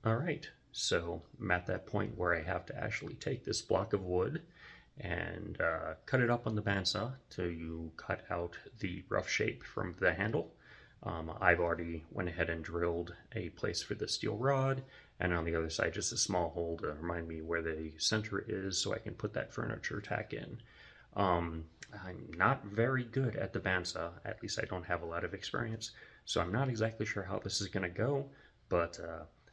Alright, so I'm at that point where I have to actually take this block of wood and cut it up on the bandsaw to cut out the rough shape from the handle. I've already went ahead and drilled a place for the steel rod, and on the other side just a small hole to remind me where the center is so I can put that furniture tack in. I'm not very good at the bandsaw, at least I don't have a lot of experience, so I'm not exactly sure how this is going to go, but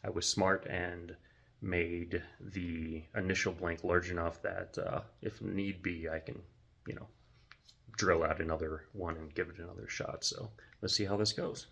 I was smart and made the initial blank large enough that if need be, I can, drill out another one and give it another shot. So let's see how this goes.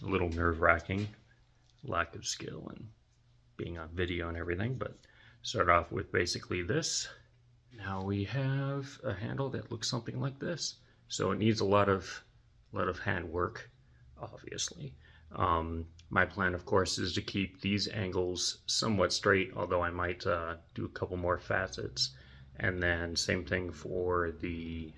A little nerve-wracking, lack of skill and being on video and everything, but start off with basically this. Now we have a handle that looks something like this. So it needs a lot of hand work, obviously. My plan, of course, is to keep these angles somewhat straight, although I might do a couple more facets. And then same thing for the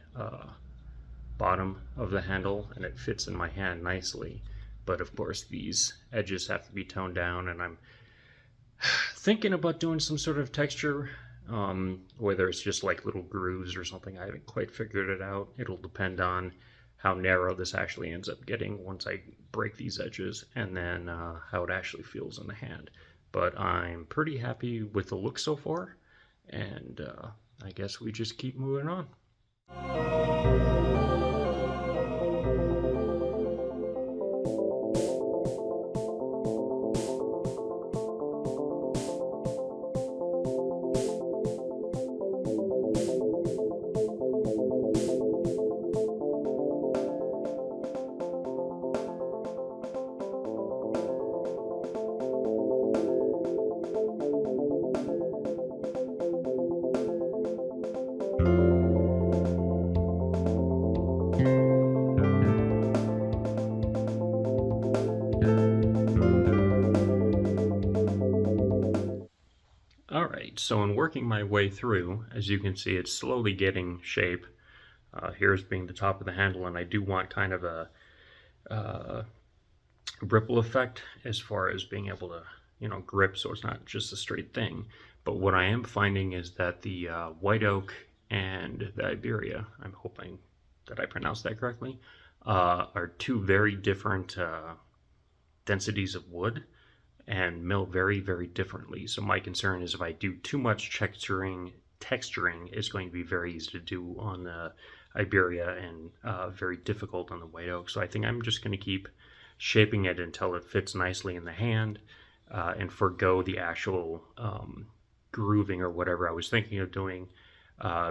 bottom of the handle, and it fits in my hand nicely. But of course these edges have to be toned down, and I'm Thinking about doing some sort of texture, whether it's just like little grooves or something. I haven't quite figured it out. It'll depend on how narrow this actually ends up getting once I break these edges, and then how it actually feels in the hand. But I'm pretty happy with the look so far, and I guess we just keep moving on. Alright, so in working my way through, as you can see, it's slowly getting shape. Here's being the top of the handle, and I do want kind of a ripple effect as far as being able to, grip so it's not just a straight thing. But what I am finding is that the white oak and the Iberia, I'm hoping that I pronounced that correctly, are two very different densities of wood and mill very, very differently. So my concern is if I do too much texturing is going to be very easy to do on the Iberia and very difficult on the white oak. So I think I'm just going to keep shaping it until it fits nicely in the hand and forgo the actual grooving or whatever I was thinking of doing,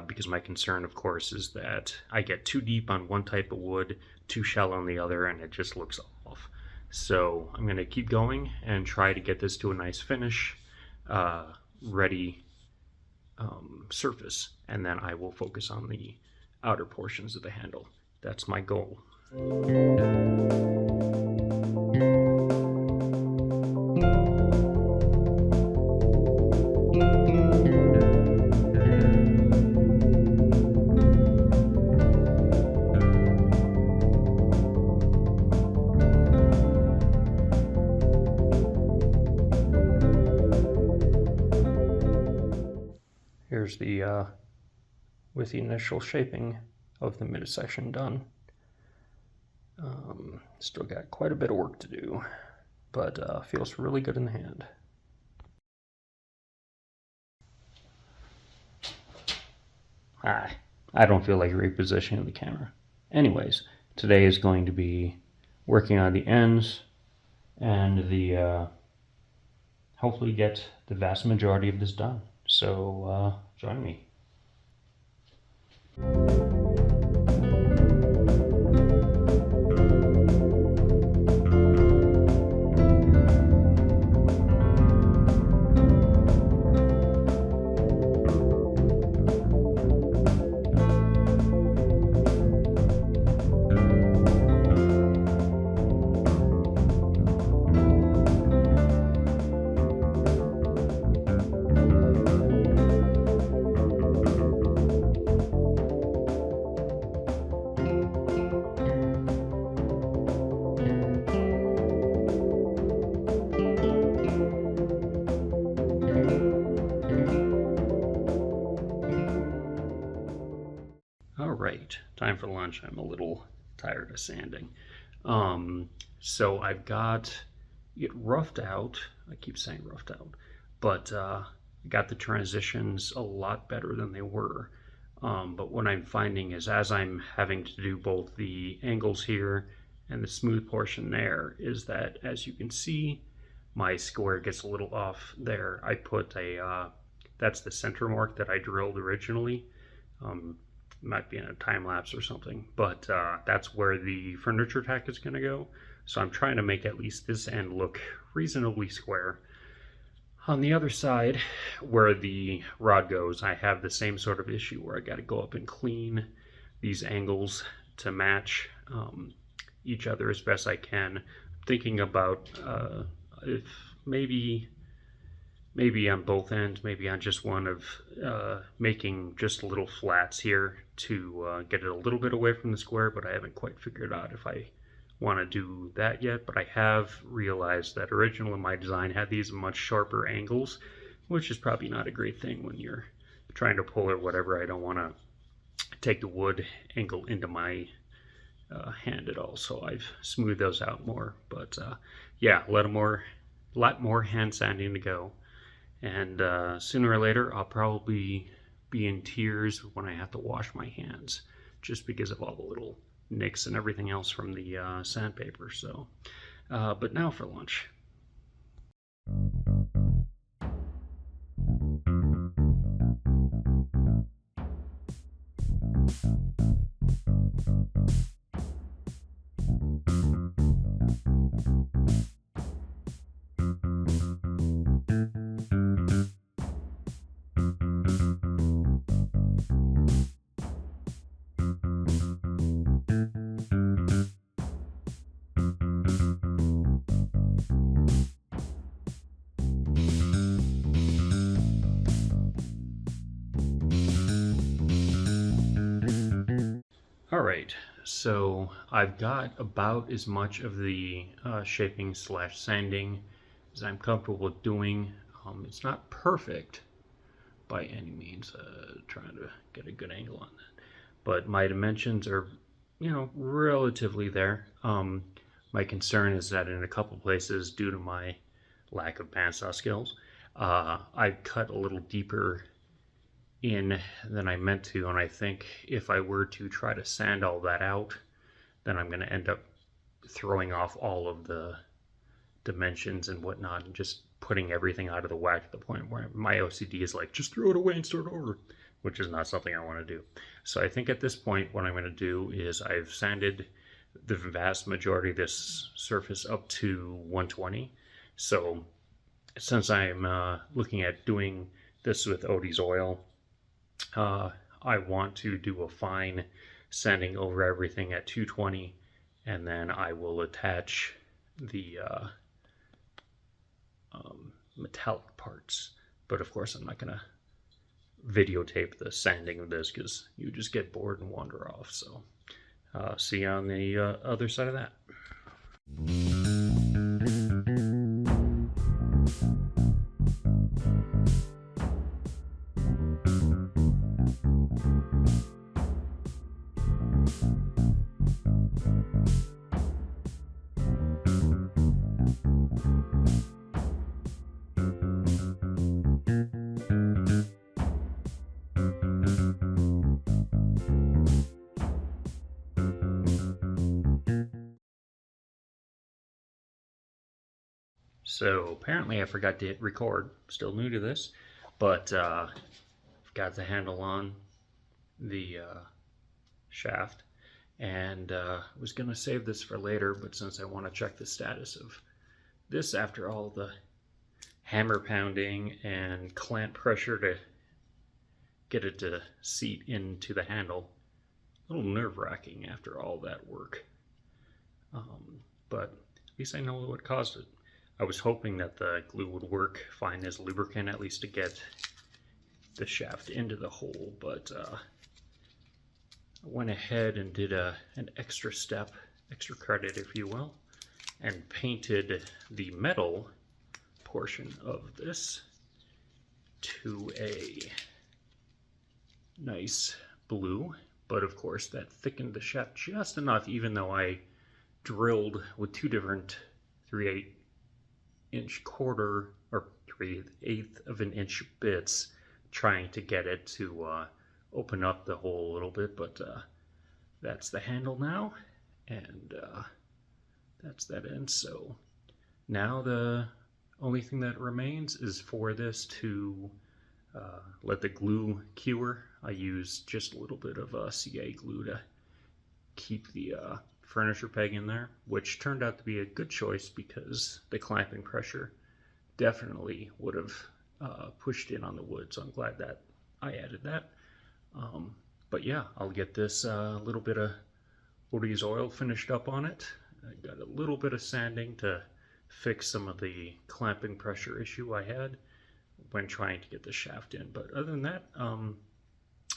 because my concern, of course, is that I get too deep on one type of wood, too shallow on the other, and it just looks off. So I'm going to keep going and try to get this to a nice finish, ready surface, and then I will focus on the outer portions of the handle. That's my goal. Here's the with the initial shaping of the midsection done. Still got quite a bit of work to do, but feels really good in the hand. I don't feel like repositioning the camera. Anyways, today is going to be working on the ends and the hopefully get the vast majority of this done. So join me. Alright, time for lunch. I'm a little tired of sanding. So I've got it roughed out. I keep saying roughed out, but got the transitions a lot better than they were. But what I'm finding is as I'm having to do both the angles here and the smooth portion there, is that as you can see, my square gets a little off there. I put a, that's the center mark that I drilled originally. Might be in a time lapse or something, but that's where the furniture tack is going to go. So I'm trying to make at least this end look reasonably square. On the other side, where the rod goes, I have the same sort of issue where I got to go up and clean these angles to match each other as best I can. I'm thinking about if maybe on both ends, maybe on just one of making just little flats here to get it a little bit away from the square, but I haven't quite figured out if I want to do that yet, but I have realized that originally my design had these much sharper angles, which is probably not a great thing when you're trying to pull or whatever. I don't want to take the wood angle into my hand at all, so I've smoothed those out more. But yeah, lot more hand sanding to go, and sooner or later I'll probably be in tears when I have to wash my hands, just because of all the little nicks and everything else from the sandpaper. So, but now for lunch. Alright, so I've got about as much of the shaping slash sanding as I'm comfortable with doing. It's not perfect by any means, trying to get a good angle on that, but my dimensions are, relatively there. My concern is that in a couple places, due to my lack of bandsaw skills, I cut a little deeper in than I meant to, and I think if I were to try to sand all that out, then I'm going to end up throwing off all of the dimensions and whatnot, and just putting everything out of the whack to the point where my OCD is like, just throw it away and start over, which is not something I want to do. So I think at this point, what I'm going to do is I've sanded the vast majority of this surface up to 120. So since I'm looking at doing this with Odie's oil, I want to do a fine sanding over everything at 220, and then I will attach the metallic parts. But of course, I'm not going to videotape the sanding of this because you just get bored and wander off. So see you on the other side of that. So apparently I forgot to hit record. Still new to this, but I've got the handle on the shaft, and was going to save this for later, but since I want to check the status of this after all the hammer pounding and clamp pressure to get it to seat into the handle, a little nerve-wracking after all that work. But at least I know what caused it. I was hoping that the glue would work fine as lubricant, at least to get the shaft into the hole, but I went ahead and did an extra step, extra credit if you will, and painted the metal portion of this to a nice blue, but of course that thickened the shaft just enough, even though I drilled with two different 3/8 inch quarter or 3/8 of an inch bits, trying to get it to open up the hole a little bit. But that's the handle now, and that's that end. So now the only thing that remains is for this to let the glue cure. I use just a little bit of CA glue to keep the furniture peg in there, which turned out to be a good choice because the clamping pressure definitely would have pushed in on the wood, so I'm glad that I added that. But yeah, I'll get this little bit of Odie's oil finished up on it. I got a little bit of sanding to fix some of the clamping pressure issue I had when trying to get the shaft in, but other than that,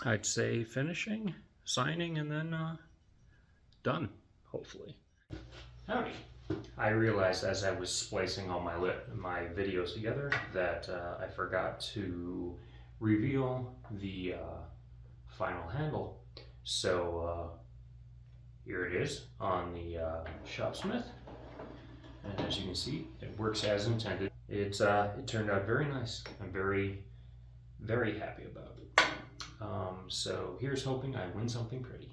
I'd say finishing, signing, and then done, hopefully. Howdy. I realized as I was splicing all my videos together that I forgot to reveal the final handle. So here it is on the Shopsmith, and as you can see, it works as intended. It turned out very nice. I'm very happy about it. So here's hoping I win something pretty.